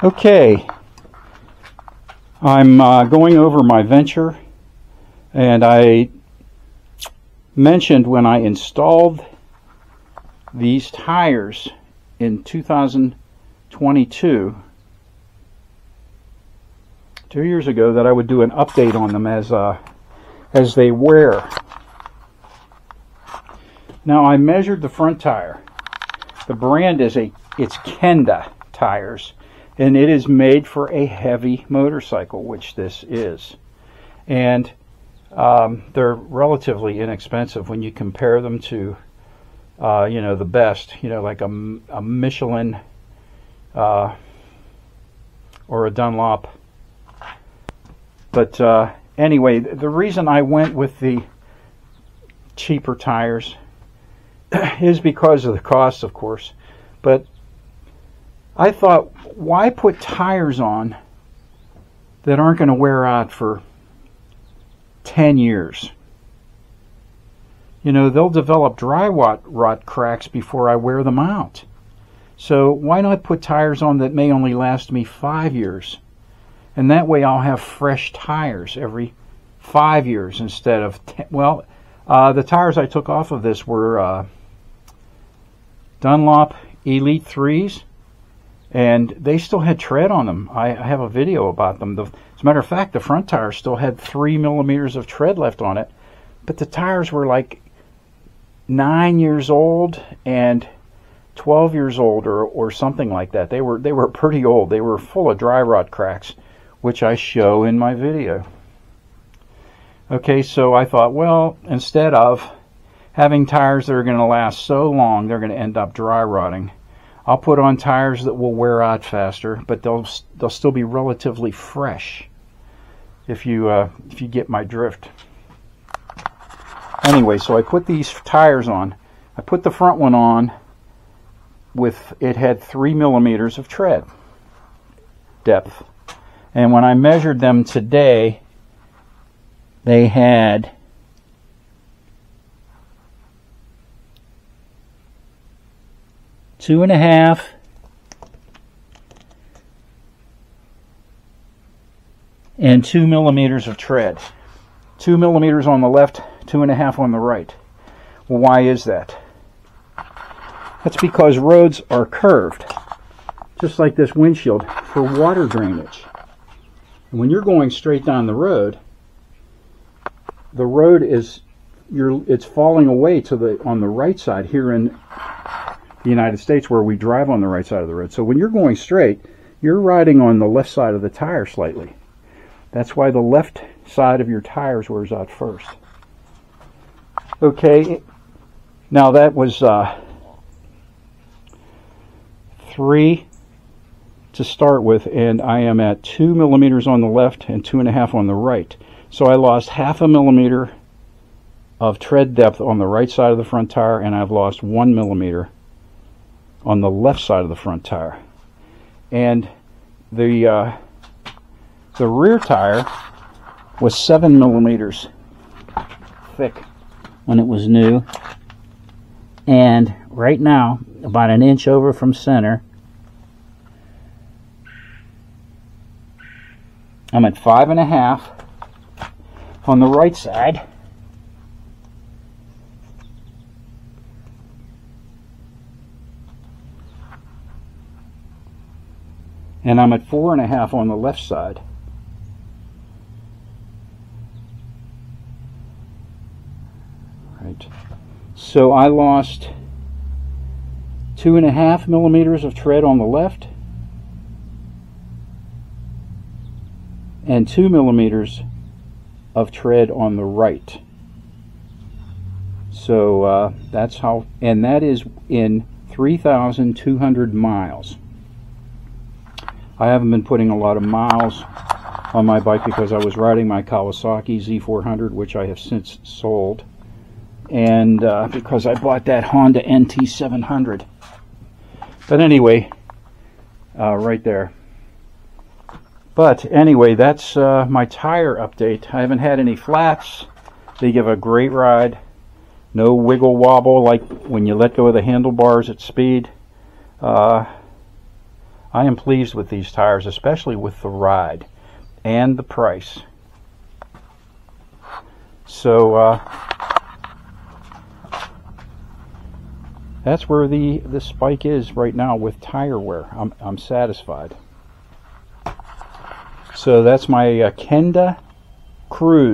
Okay, I'm going over my Venture, and I mentioned when I installed these tires in 2022, 2 years ago, that I would do an update on them as they wear. Now I measured the front tire. The brand is it's Kenda tires, and it is made for a heavy motorcycle, which this is. And they're relatively inexpensive when you compare them to the best, like a Michelin or a Dunlop. But anyway, the reason I went with the cheaper tires is because of the cost, of course. But I thought, why put tires on that aren't going to wear out for 10 years? They'll develop dry rot cracks before I wear them out. So why not put tires on that may only last me 5 years? And that way I'll have fresh tires every 5 years instead of 10. Well, the tires I took off of this were Dunlop Elite 3s, and they still had tread on them. I have a video about them. As a matter of fact, the front tire still had 3 millimeters of tread left on it, but the tires were like 9 years old and 12 years old or something like that. They were pretty old. They were full of dry rot cracks, which I show in my video. Okay, so I thought, well, instead of having tires that are going to last so long they're going to end up dry rotting, I'll put on tires that will wear out faster, but they'll still be relatively fresh, if you get my drift. Anyway, so I put these tires on. I put the front one on with, it had 3 millimeters of tread depth. And when I measured them today, they had 2.5 and 2 millimeters of tread. 2 millimeters on the left, 2.5 on the right. Well, why is that? That's because roads are curved, just like this windshield, for water drainage. And when you're going straight down the road is it's falling away on the right side here in the United States, where we drive on the right side of the road. So when you're going straight, you're riding on the left side of the tire slightly. That's why the left side of your tires wears out first. Okay, now that was 3 to start with, and I am at 2 millimeters on the left and 2.5 on the right. So I lost 0.5 millimeter of tread depth on the right side of the front tire, and I've lost 1 millimeter on the left side of the front tire. And the rear tire was 7 millimeters thick when it was new, and right now, about 1 inch over from center, I'm at 5.5 on the right side, and I'm at 4.5 on the left side. Right. So I lost 2.5 millimeters of tread on the left and 2 millimeters of tread on the right. So that's how, and that is in 3,200 miles. I haven't been putting a lot of miles on my bike because I was riding my Kawasaki Z400, which I have since sold, and because I bought that Honda NT700. But anyway, right there. But anyway, that's my tire update. I haven't had any flats. They give a great ride. No wiggle wobble like when you let go of the handlebars at speed. I am pleased with these tires, especially with the ride and the price. So that's where the spike is right now with tire wear. I'm satisfied. So that's my Kenda Cruise.